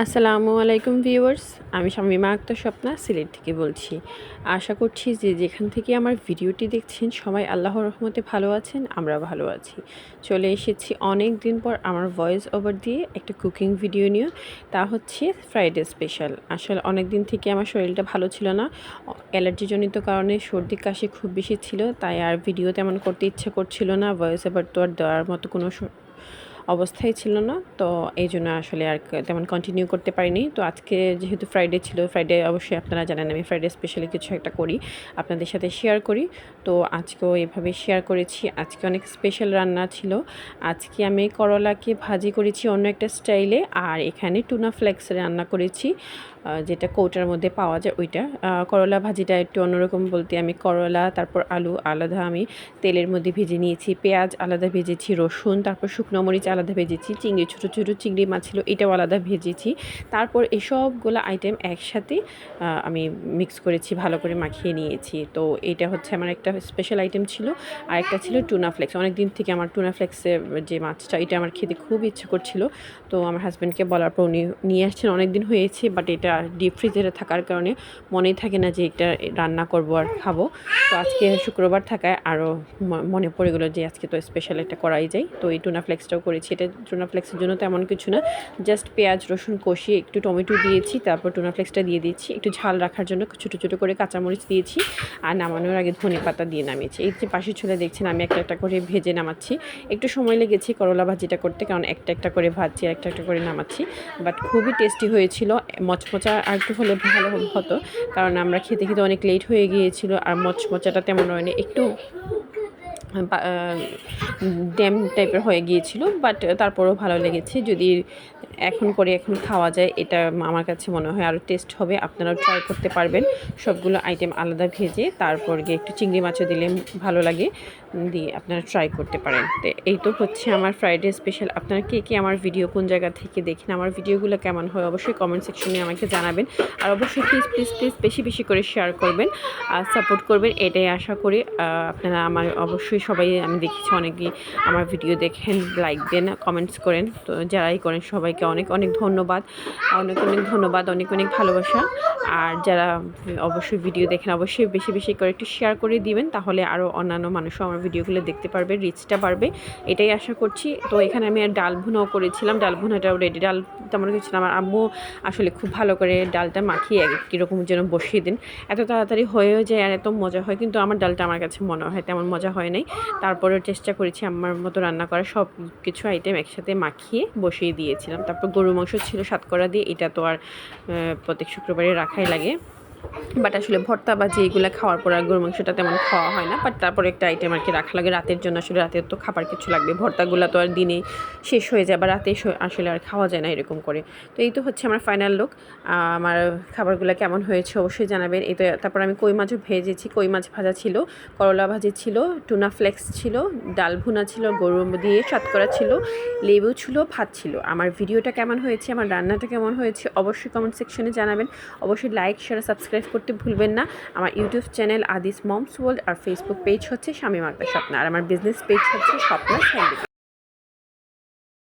আসসালামু আলাইকুম ভিউয়ার্স, আমি শামীমা আক্তার স্বপ্না সিলেট থেকে বলছি। আশা করছি যে যেখান থেকে আমার ভিডিওটি দেখছেন সবাই আল্লাহর রহমতে ভালো আছেন, আমরা ভালো আছি। চলে এসেছি অনেক দিন পর আমার ভয়েস ওভার দিয়ে একটা কুকিং ভিডিও নিয়ে, তা হচ্ছে ফ্রাইডে স্পেশাল। আসলে অনেক দিন থেকে আমার শরীরটা ভালো ছিল না, অ্যালার্জিজনিত কারণে সর্দি কাশি খুব বেশি ছিল, তাই আর ভিডিও তেমন করতে ইচ্ছা করছিল না। ভয়েস ওভার তো আর দেওয়ার মতো কোনো অবস্থায় ছিল না, তো এই জন্য আসলে আর তেমন কন্টিনিউ করতে পারিনি। তো আজকে যেহেতু ফ্রাইডে ছিল, ফ্রাইডে অবশ্যই আপনারা জানেন আমি ফ্রাইডে স্পেশালি কিছু একটা করি, আপনাদের সাথে শেয়ার করি। তো আজকেও এভাবে শেয়ার করেছি। আজকে অনেক স্পেশাল রান্না ছিল। আজকে আমি করলাকে ভাজি করেছি অন্য একটা স্টাইলে, আর এখানে টুনা ফ্লেক্স রান্না করেছি, যেটা কৌটার মধ্যে পাওয়া যায় ওইটা। করলা ভাজিটা একটু অন্যরকম বলতে, আমি করলা তারপর আলু আলাদা আমি তেলের মধ্যে ভেজে নিয়েছি, পেঁয়াজ আলাদা ভেজেছি, রসুন তারপর শুকনো মরিচ আলাদা ভেজেছি, চিংড়ি ছোটো ছোটো চিংড়ি মাছ ছিল এটাও আলাদা ভেজেছি। তারপর এসবগুলো আইটেম একসাথে আমি মিক্স করেছি, ভালো করে মাখিয়ে নিয়েছি। তো এটা হচ্ছে আমার একটা স্পেশাল আইটেম ছিল। আর একটা ছিল টুনা ফ্লেক্স। অনেক দিন থেকে আমার টুনা ফ্লেক্সের যে মাছটা, এটা আমার খেতে খুব ইচ্ছে করছিল। তো আমার হাজব্যান্ডকে বলার পর উনি নিয়ে আসছেন, অনেক দিন হয়েছে, বাট এটা ডিপ ফ্রিজে থাকার কারণে মনেই থাকে না যে এটা রান্না করবো আর খাবো। তো আজকে শুক্রবার থাকায় আরও মনে পড়ে গেলো যে আজকে তো স্পেশাল একটা করাই যায়। তো এই টুনা ফ্লেক্সটাও করেছি। এটা টুনা ফ্লেক্সের জন্য তেমন কিছু না, জাস্ট পেঁয়াজ রসুন কষিয়ে একটু টমেটো দিয়েছি, তারপর টুনা ফ্লেক্সটা দিয়ে দিচ্ছি, একটু ঝাল রাখার জন্য ছোটো ছোটো করে কাঁচামরিচ দিয়েছি, আর নামানোর আগে ধনে পাতা দিয়ে নামিয়েছি। এই যে পাশের চুলে দেখছেন আমি একটা একটা করে ভেজে নামাচ্ছি। একটু সময় লেগেছে করলা ভাজিটা করতে, কারণ একটা একটা করে ভাজছি আর একটা একটা করে নামাচ্ছি, বাট খুবই টেস্টি হয়েছিল। মচমচা আর একটু হলে ভালো হতো, কারণ আমরা খেতে খেতে অনেক লেট হয়ে গিয়েছিল, আর মচমচাটা তেমন হয়নি, একটু ড্যাম টাইপের হয়ে গিয়েছিল, বাট তারপরেও ভালো লেগেছে। যদি এখন খাওয়া যায়, এটা আমার কাছে মনে হয় আরও টেস্ট হবে। আপনারাও ট্রাই করতে পারবেন সবগুলো আইটেম আলাদা ভেজে, তারপর গিয়ে একটু চিংড়ি মাছও দিলে ভালো লাগে, দিয়ে আপনারা ট্রাই করতে পারেন। তো এই তো হচ্ছে আমার ফ্রাইডে স্পেশাল। আপনারা কে কে আমার ভিডিও কোন জায়গা থেকে দেখেন, আমার ভিডিওগুলো কেমন হয় অবশ্যই কমেন্ট সেকশনে আমাকে জানাবেন। আর অবশ্যই প্লিজ প্লিজ প্লিজ বেশি বেশি করে শেয়ার করবেন আর সাপোর্ট করবেন, এটাই আশা করি। আপনারা আমার অবশ্যই সবাই, আমি দেখেছি অনেকেই আমার ভিডিও দেখেন, লাইক দেন, কমেন্টস করেন। তো যারাই করেন সবাইকে অনেক অনেক ধন্যবাদ, অনেক অনেক ধন্যবাদ, অনেক অনেক ভালোবাসা। আর যারা অবশ্যই ভিডিও দেখেন অবশ্যই বেশি বেশি করে একটু শেয়ার করে দিবেন, তাহলে আরও অন্যান্য মানুষও আমার ভিডিওগুলো দেখতে পারবে, রিচটা বাড়বে, এটাই আশা করছি। তো এখানে আমি আর ডাল ভুনাও করেছিলাম, ডাল ভুনাটাও রেডি। ডাল তেমন কিছু না, আমার আম্মু আসলে খুব ভালো করে ডালটা মাখিয়ে কীরকম যেন বসিয়ে দিন, এত তাড়াতাড়ি হয়েও যায় আর এত মজা হয়, কিন্তু আমার ডালটা আমার কাছে মনে হয় তেমন মজা হয় নাই। তারপরে চেষ্টা করেছি আমার মতো রান্না করার, সব কিছু আইটেম একসাথে মাখিয়ে বসিয়ে দিয়েছিলাম। তারপর গরু মাংস ছিল সাতকরা দিয়ে, এটা তো আর প্রত্যেক শুক্রবারে রাখাই লাগে, বাট আসলে ভর্তা বা যেগুলো খাওয়ার পর আর গরু মাংসটা তেমন খাওয়া হয় না, বাট তারপরে একটা আইটেম আর কি রাখা লাগে রাতের জন্য। আসলে রাতের তো খাবার কিছু লাগবে, ভর্তাগুলো তো আর দিনে শেষ হয়ে যায় বা রাতে আসলে আর খাওয়া যায় না এরকম করে। তো এই তো হচ্ছে আমার ফাইনাল লুক। আমার খাবারগুলো কেমন হয়েছে অবশ্যই জানাবেন। এই তো তারপর আমি কই মাছও ভেজেছি, কই মাছ ভাজা ছিল, করলা ভাজি ছিল, টুনা ফ্লেক্স ছিল, ডাল ভুনা ছিল, গরু দিয়ে সাতকরা ছিল, লেবু ছিল, ভাত ছিল। আমার ভিডিওটা কেমন হয়েছে, আমার রান্নাটা কেমন হয়েছে অবশ্যই কমেন্ট সেকশনে জানাবেন। অবশ্যই লাইক শেয়ার সাবস্ক্রাইব করতে ভুলবেন না। আমার ইউটিউব চ্যানেল আদিস মমস ওয়ার্ল্ড, আর ফেসবুক পেজ হচ্ছে শামীমা আক্তার স্বপ্না, আর আমার বিজনেস পেজ হচ্ছে স্বপ্না।